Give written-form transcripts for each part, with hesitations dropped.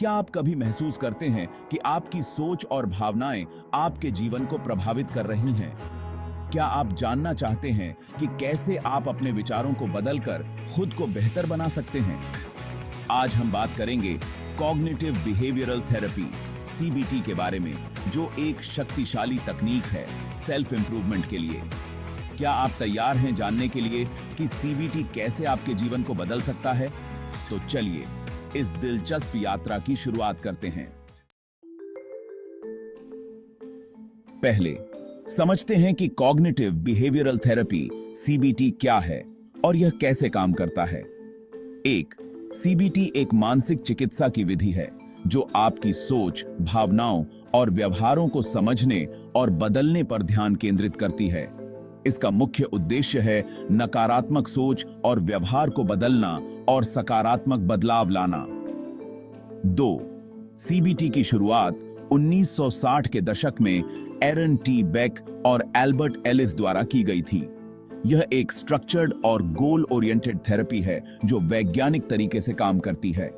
क्या आप कभी महसूस करते हैं कि आपकी सोच और भावनाएं आपके जीवन को प्रभावित कर रही हैं? क्या आप जानना चाहते हैं कि कैसे आप अपने विचारों को बदलकर खुद को बेहतर बना सकते हैं? आज हम बात करेंगे कॉग्निटिव बिहेवियरल थेरेपी सीबीटी के बारे में, जो एक शक्तिशाली तकनीक है सेल्फ इंप्रूवमेंट के लिए। क्या आप तैयार हैं जानने के लिए कि सीबीटी कैसे आपके जीवन को बदल सकता है? तो चलिए इस दिलचस्प यात्रा की शुरुआत करते हैं। पहले समझते हैं कि कॉग्निटिव बिहेवियरल थेरेपी सीबीटी क्या है और यह कैसे काम करता है। एक, सीबीटी एक मानसिक चिकित्सा की विधि है जो आपकी सोच, भावनाओं और व्यवहारों को समझने और बदलने पर ध्यान केंद्रित करती है। इसका मुख्य उद्देश्य है नकारात्मक सोच और व्यवहार को बदलना और सकारात्मक बदलाव लाना। 2, सीबीटी की शुरुआत 1960 के दशक में एरन टी बेक और एल्बर्ट एलिस द्वारा की गई थी। यह एक स्ट्रक्चर्ड और गोल ओरिएंटेड थेरेपी है जो वैज्ञानिक तरीके से काम करती है।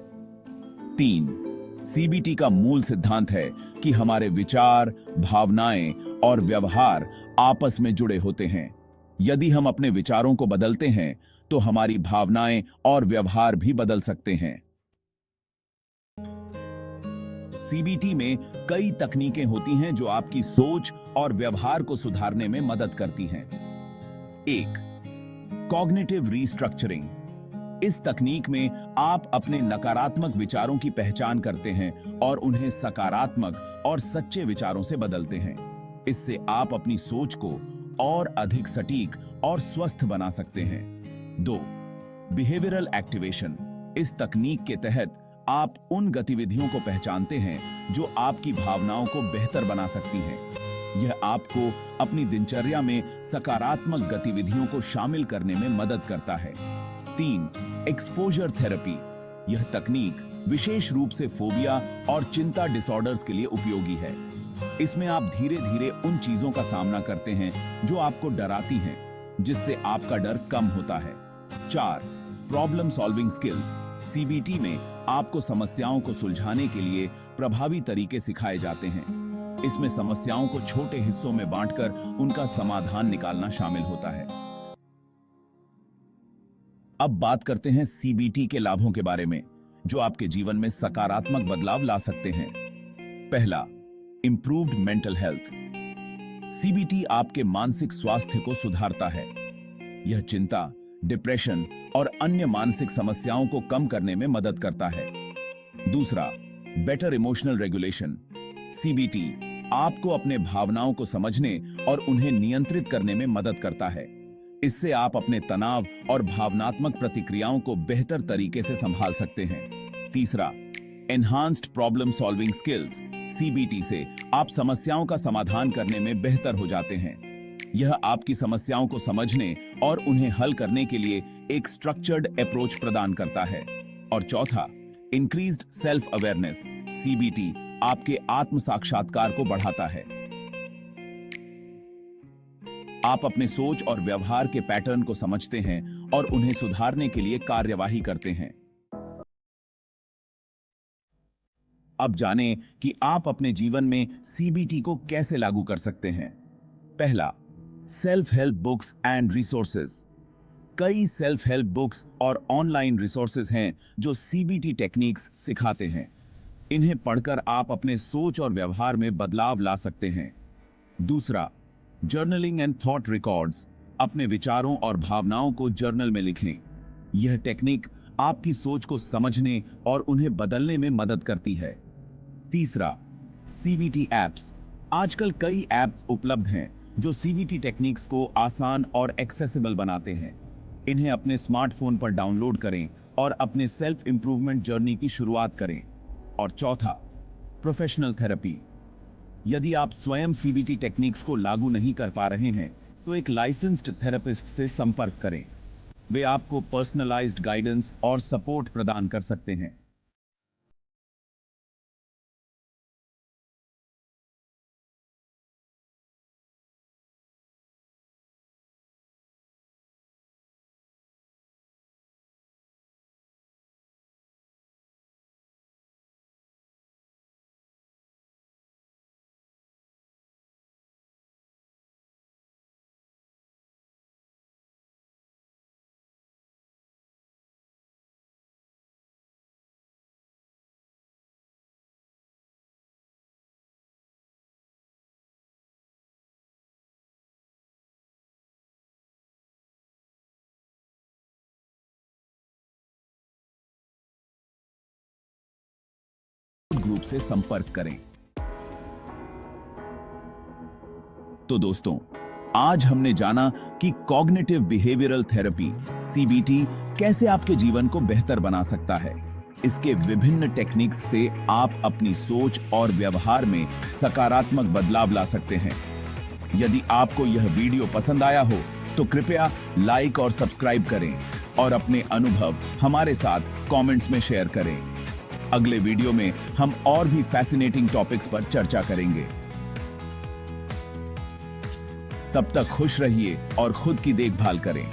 3, सीबीटी का मूल सिद्धांत है कि हमारे विचार, भावनाएं और व्यवहार आपस में जुड़े होते हैं। यदि हम अपने विचारों को बदलते हैं तो हमारी भावनाएं और व्यवहार भी बदल सकते हैं। सीबीटी में कई तकनीकें होती हैं जो आपकी सोच और व्यवहार को सुधारने में मदद करती हैं। 1, कॉग्निटिव रीस्ट्रक्चरिंग। इस तकनीक में आप अपने नकारात्मक विचारों की पहचान करते हैं और उन्हें सकारात्मक और सच्चे विचारों से बदलते हैं। इससे आप अपनी सोच को और अधिक सटीक और स्वस्थ बना सकते हैं। 2, बिहेवियरल एक्टिवेशन। इस तकनीक के तहत आप उन गतिविधियों को पहचानते हैं जो आपकी भावनाओं को बेहतर बना सकती हैं। यह आपको अपनी दिनचर्या में सकारात्मक गतिविधियों को शामिल करने में मदद करता है। 3, एक्सपोजर थेरेपी। यह तकनीक विशेष रूप से फोबिया और चिंता डिसऑर्डर्स के लिए उपयोगी है। इसमें आप धीरे धीरे उन चीजों का सामना करते हैं जो आपको डराती हैं, जिससे आपका डर कम होता है। 4, प्रॉब्लम सॉल्विंग स्किल्स। सीबीटी में आपको समस्याओं को सुलझाने के लिए प्रभावी तरीके सिखाए जाते हैं। इसमें समस्याओं को छोटे हिस्सों में बांटकर उनका समाधान निकालना शामिल होता है। अब बात करते हैं सीबीटी के लाभों के बारे में, जो आपके जीवन में सकारात्मक बदलाव ला सकते हैं। पहला, इंप्रूव्ड मेंटल हेल्थ। सीबीटी आपके मानसिक स्वास्थ्य को सुधारता है। यह चिंता, डिप्रेशन और अन्य मानसिक समस्याओं को कम करने में मदद करता है। दूसरा, बेटर इमोशनल रेगुलेशन। सीबीटी आपको अपने भावनाओं को समझने और उन्हें नियंत्रित करने में मदद करता है। इससे आप अपने तनाव और भावनात्मक प्रतिक्रियाओं को बेहतर तरीके से संभाल सकते हैं। तीसरा, enhanced problem solving skills. CBT से आप समस्याओं का समाधान करने में बेहतर हो जाते हैं। यह आपकी समस्याओं को समझने और उन्हें हल करने के लिए एक स्ट्रक्चर्ड अप्रोच प्रदान करता है। और चौथा, इंक्रीज्ड सेल्फ अवेयरनेस। सीबीटी आपके आत्म साक्षात्कार को बढ़ाता है। आप अपने सोच और व्यवहार के पैटर्न को समझते हैं और उन्हें सुधारने के लिए कार्यवाही करते हैं। अब जानें कि आप अपने जीवन में सीबीटी को कैसे लागू कर सकते हैं। पहला, self help books and resources. कई सेल्फ हेल्प बुक्स और ऑनलाइन रिसोर्सेज हैं जो सीबीटी टेक्निक्स सिखाते हैं। इन्हें पढ़कर आप अपने सोच और व्यवहार में बदलाव ला सकते हैं। दूसरा, जर्नलिंग एंड थॉट रिकॉर्ड्स। अपने विचारों और भावनाओं को जर्नल में लिखें। यह टेक्निक आपकी सोच को समझने और उन्हें बदलने में मदद करती है। तीसरा, सीबीटी एप्स। आजकल कई एप्स उपलब्ध हैं जो सीबीटी टेक्निक्स को आसान और एक्सेसिबल बनाते हैं। इन्हें अपने स्मार्टफोन पर डाउनलोड करें और अपने सेल्फ इंप्रूवमेंट जर्नी की शुरुआत करें। और चौथा, प्रोफेशनल थेरेपी। यदि आप स्वयं सीबीटी टेक्निक्स को लागू नहीं कर पा रहे हैं तो एक लाइसेंस्ड थेरेपिस्ट से संपर्क करें। वे आपको पर्सनलाइज्ड गाइडेंस और सपोर्ट प्रदान कर सकते हैं। ग्रुप से संपर्क करें। तो दोस्तों, आज हमने जाना कि कॉग्निटिव बिहेवियरल थेरेपी सीबीटी कैसे आपके जीवन को बेहतर बना सकता है। इसके विभिन्न टेक्निक्स से आप अपनी सोच और व्यवहार में सकारात्मक बदलाव ला सकते हैं। यदि आपको यह वीडियो पसंद आया हो तो कृपया लाइक और सब्सक्राइब करें और अपने अनुभव हमारे साथ कमेंट्स में शेयर करें। अगले वीडियो में हम और भी फैसिनेटिंग टॉपिक्स पर चर्चा करेंगे। तब तक खुश रहिए और खुद की देखभाल करें।